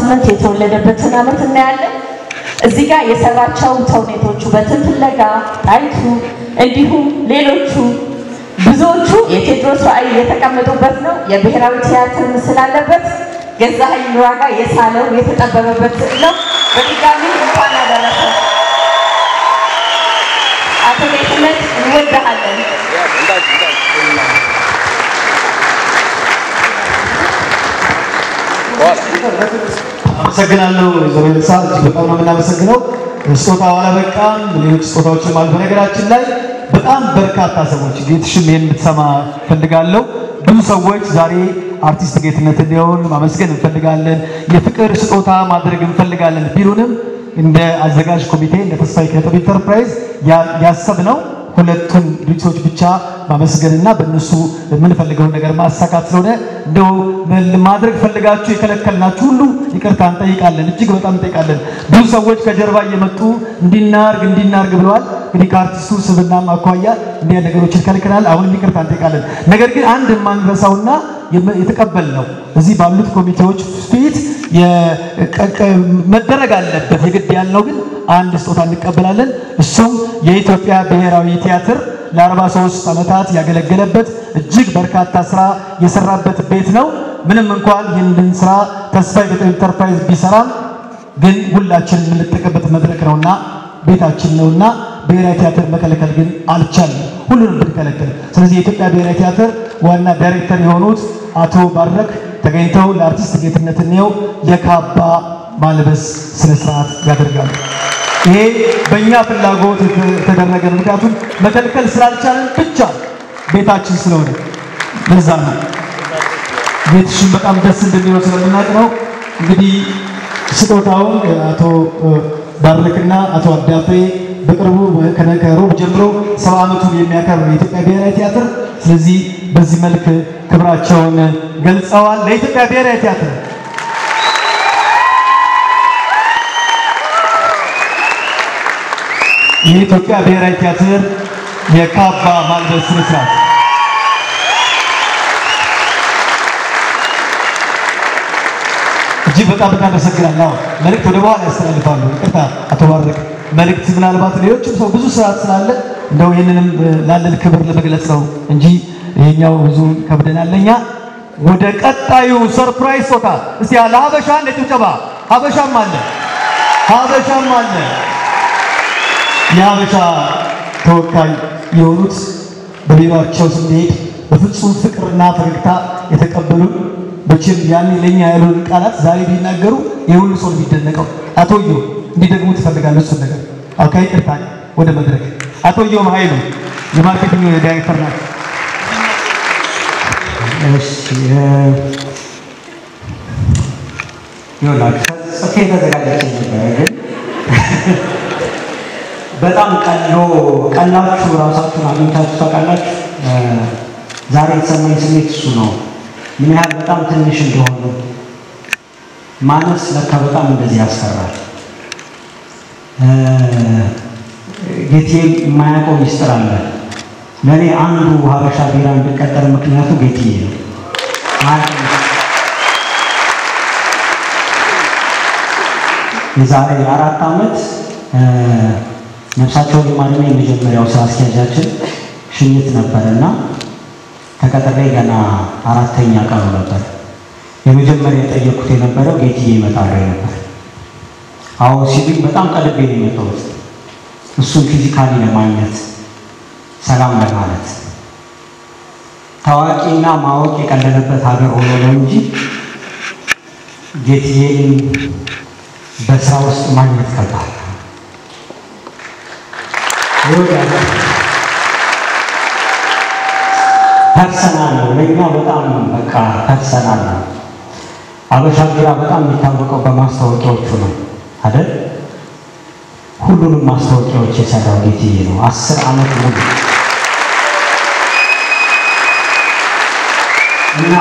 18 የተወለደበትን ዓመት እናያለን እዚህ ጋር የሰራቸው ተውኔቶቹ በትንፍለጋ ጣይቱ እንዲሁም ሌሎቹ ብዙዎቹ የቴዎድሮስ ራዕይ የተቀመጡበት ነው የብሔራዊ ቲያትር ምስል አለበት ገዛኸኝ ንዋጋ የሳለው የተጠበበበት ነው በድጋሚ እንኳን አደረሰ አቶ ጌትነት እንወድሃለን አመሰግናለሁ ዘበልሳ በጣም ነው የምናመሰግነው ስጦታው አላበቃም ሌሎች ስጦታዎችም አሉ በነገራችን ላይ በጣም በርካታ ሰዎች ጌትሽም ይሄን እንድትሰማ ፈልጋለሁ ብዙ ሰዎች ዛሬ አርቲስት ጌትነት እንዲሆን ማመስገን እንፈልጋለን የፍቅር ስጦታ ማድረግ እንፈልጋለን ቢሉንም እንደ አዘጋጅ ኮሚቴ እንደ ተስፋዬ ኪነጥበብ ኢንተርፕራይዝ ያሰብነው ሁለቱን ድርጅቶች ብቻ ማመስገንና በእነሱ የምንፈልገው ነገር ማሳካት ስለሆነ እንደው ማድረግ ፈልጋችሁ የከለከልናችሁ ሁሉ ይቅርታ እንጠይቃለን እጅግ በጣም እንጠይቃለን ብዙ ሰዎች ከጀርባ እየመጡ እንዲናርግ ብለዋል እንግዲህ ከአርቲስቱ ስብና ማኳያ እንዲያ ነገሮችን ከልከናል አሁን ይቅርታ እንጠይቃለን ነገር ግን አንድ ማንረሳውና የተቀበልነው እዚህ ባሉት ኮሚቴዎች ፊት መደረግ አለበት የግድ ያልነው ግን አንድ ስጦታ እንቀበላለን እሱም የኢትዮጵያ ብሔራዊ ቲያትር ለ43 ዓመታት ያገለገለበት እጅግ በርካታ ስራ የሰራበት ቤት ነው ምንም እንኳን ይህንን ስራ ተስፋዬ ኪነጥበብ ኢንተርፕራይዝ ቢሰራም ግን ሁላችን የምንጠቀምበት መድረክ ነውና ቤታችን ነውና ብሔራዊ ቲያትር መከለከል ግን አልቻለም ሁሉንም ብንከለከል ስለዚህ የኢትዮጵያ ብሔራዊ ቲያትር ዋና ዳይሬክተር የሆኑት አቶ ባረክ ተገኝተው ለአርቲስት ጌትነት ነው የካባ ማልበስ ስነ ስርዓት ያደርጋሉ ይሄ በእኛ ፍላጎት የተደረገ ምክንያቱም መከልከል ስላልቻለን ብቻ ቤታችን ስለሆነ ለዛ ነው ጌትሽም በጣም ደስ እንደሚለው ስለምናውቅ ነው እንግዲህ ስጦታውን አቶ ባረክና አቶ አዳፌ በቅርቡ ከሮብ ጀምሮ 70 ዓመቱን የሚያከብር የኢትዮጵያ ብሔራዊ ቲያትር ስለዚህ በዚህ መልክ ክብራቸውን ገልጸዋል ለኢትዮጵያ ብሔራዊ ቲያትር የኢትዮጵያ ብሔራዊ ቲያትር የካባ ማልበስ ስነ ስርዓት እጅግ በጣም እናመሰግናለን መልእክት ወደ በኋላ ያስተላልፋሉ ይቅርታ አቶ ባረክ መልእክት ምናልባት ሌሎችም ሰው ብዙ ስርዓት ስላለ እንደው ይሄንንም ላለን ክብር ለመግለጽ ነው እንጂ ይሄኛው ብዙ ከብደናለኛ ወደ ቀጣዩ ሰርፕራይዝ ሶታ እስቲ ያለ ሀበሻ እንደ ጭብጨባ ሀበሻም አለ የሀበሻ ተወካይ የሆኑት በቢሮአቸው ስንሄድ በፍጹም ፍቅርና ፈገግታ የተቀበሉ በችም ያኔ ለኛ ያሉን ቃላት ዛሬ ቢናገሩ የሁሉ ሰው ቢደነቀው አቶዮ እንዲደግሙ ትፈልጋለህ እሱ ነገር አውካይ ቅርታ ወደ መድረክ አቶዮ ማይሉ የማርኬቲንግ ዳይሬክተር ናቸው እሺ ይኸውላችሁ ኦኬ ተዘጋጅተን ነበር ግን በጣም ቀላችሁ ራሳችሁን አግኝታችሁ ታውቃላችሁ ዛሬ የተሰማኝ ስሜት እሱ ነው ምን ያህል በጣም ትንሽ እንደሆነ ማነስ ለካ በጣም እንደዚህ ያስፈራል ጌቴ የማያውቀው ሚስጥር አለ ለኔ አንዱ ሀበሻ ቢራ እንድቀጠል ምክንያቱ ጌቴ ነው የዛሬ 4 ዓመት ነፍሳቸው ለማንም የመጀመሪያው ስራ አስኪያጃችን ሽኝት ነበርና ተቀጥሬ ገና 4ኛ ቀኑ ነበር የመጀመሪያ የጠየቁት የነበረው ጌቴ ይመጣል ነበር አዎ ሲቪል በጣም ቀልቤ ነው የመጣሁት እሱን ፊዚካሊ ለማግኘት ሰላም ለማለት ታዋቂና ማወቅ የቀለለበት ሀገር ሆኖ ነው እንጂ ጌቴን በስራ ውስጥ ማግኘት ከባድ ፐርሰናል ነው ለኛ በጣም በቃ ፐርሰናል ነው ሀበሻ ቢራ በጣም የሚታወቀው በማስታወቂያዎቹ ነው አይደል ሁሉንም ማስታወቂያዎች የሰራው ጌቴ ነው 10 ዓመት ሙሉ እና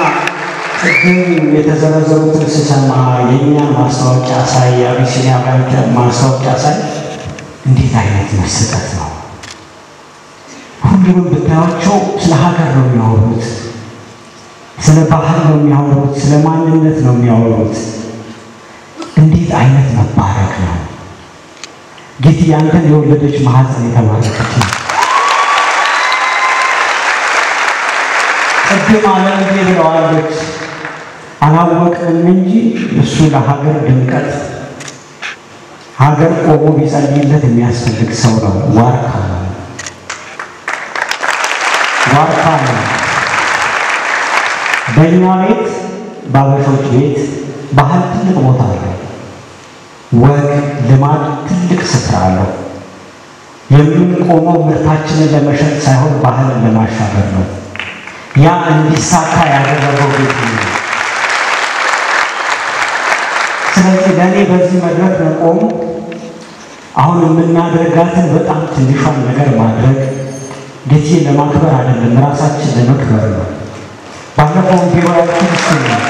ቅድም የተዘረዘሩትን ስሰማ የኛ ማስታወቂያ ሳይ አቢሲኒያ ባንክ ማስታወቂያ ሳይ እንዴት አይነት መስጠት ነው ሁሉም ብታያቸው ስለ ሀገር ነው የሚያወሩት ስለ ባህል ነው የሚያወሩት ስለ ማንነት ነው የሚያወሩት እንዴት አይነት መባረክ ነው! ጌቲ ያንተን የወለደች ማህፀን የተባረከች ነው። ቅድም ዓለም እንዲህ ብለዋለች፣ አላወቅንም እንጂ እሱ ለሀገር ድምቀት ሀገር ቆሞ ቢጸልይለት የሚያስፈልግ ሰው ነው። ዋርካ ነው። በእኛ ቤት በአበሾች ቤት ባህል ትልቅ ቦታ አለው። ወግ ልማድ ትልቅ ስፍራ አለው። የምንቆመው ምርታችንን ለመሸጥ ሳይሆን ባህልን ለማሻገር ነው። ያ እንዲሳካ ያደረገው ቤት ነው። ስለዚህ ለእኔ በዚህ መድረክ መቆሙ አሁን የምናደርጋትን በጣም ትንሿን ነገር ማድረግ ጌቴ ለማክበር አይደለም፣ ራሳችን ለመክበር ነው። ባለፈው ቢሮያችን ነው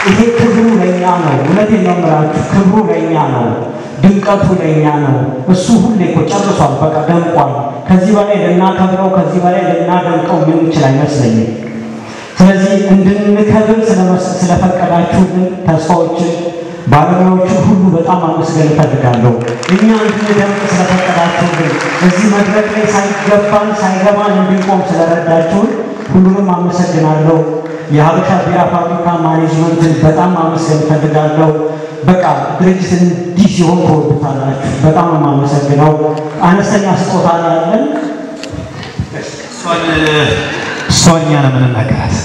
ይሄ ክብሩ ለኛ ነው። እውነቴን ነው የምላችሁ፣ ክብሩ ለኛ ነው፣ ድምቀቱ ለኛ ነው። እሱ ሁሌ እኮ ጨርሷል፣ በቃ ደምቋል። ከዚህ በላይ ልናከብረው ከዚህ በላይ ልናደምቀው ምን ይችላል አይመስለኝም። ስለዚህ እንድንከብር ስለፈቀዳችሁልን ተስፋዎችን ባለሙያዎችን ሁሉ በጣም አመስገን እፈልጋለሁ። እኛ እንድንደምቅ ስለፈቀዳችሁልን እዚህ መድረክ ላይ ሳይገባን ሳይገባን እንድንቆም ስለረዳችሁን ሁሉንም አመሰግናለሁ። የሀበሻ ቢራ ፋብሪካ ማኔጅመንትን በጣም አመስገን እፈልጋለሁ። በቃ ድርጅት እንዲህ ሲሆን ተወዱታላችሁ። በጣም አመሰግናለሁ። አነስተኛ ስጦታ ያለን ሶኛ ነው የምንናገራት።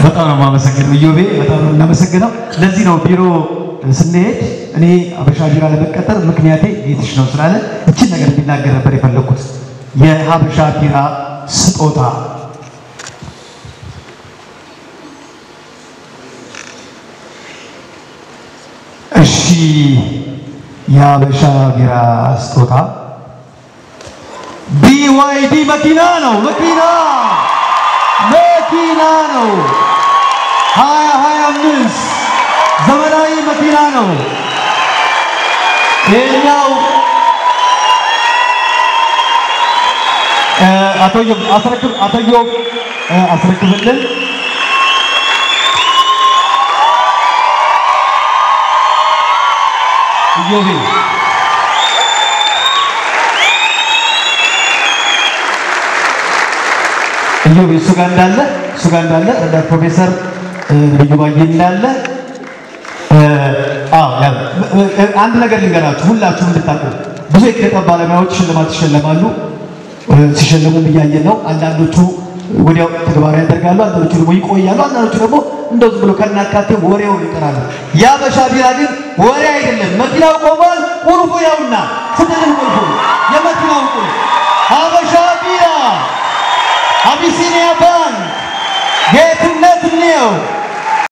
በጣም ነው የማመሰግነው ኢዮቤ፣ በጣም ነው እናመሰግነው። ለዚህ ነው ቢሮ ስንሄድ እኔ ሀበሻ ቢራ ለመቀጠር ምክንያቴ ጌትሽ ነው ስላለ እቺን ነገር ቢናገር ነበር የፈለኩት። የሀበሻ ቢራ ስጦታ እሺ፣ የሀበሻ ቢራ ስጦታ BYD መኪና ነው። መኪና ነው 2025 ዘመናዊ መኪና ነው። ይሄኛው አስረክብልን። ኢዮቤ እሱ ጋር እንዳለ እንደ ፕሮፌሰር ልዩባዬ እንዳለ አንድ ነገር ልንገራችሁ ሁላችሁም እንድታውቁ። ብዙ የኪነ ባለሙያዎች ሽልማት ይሸለማሉ። ሲሸለሙ እያየን ነው። አንዳንዶቹ ወዲያው ተግባራዊ ያደርጋሉ፣ አንዳንዶቹ ደግሞ ይቆያሉ፣ አንዳንዶቹ ደግሞ እንደው ዝም ብሎ ከናካቴው ወሬው ይቀራሉ። የሀበሻ ቢራ ግን ወሬ አይደለም። መኪናው ቆሟል። ቁልፉ ያውና ስንል ቁልፉ የመኪናው ቁልፍ ሀበሻ ቢራ አቢሲኒያ ባንክ ጌትነት ነው።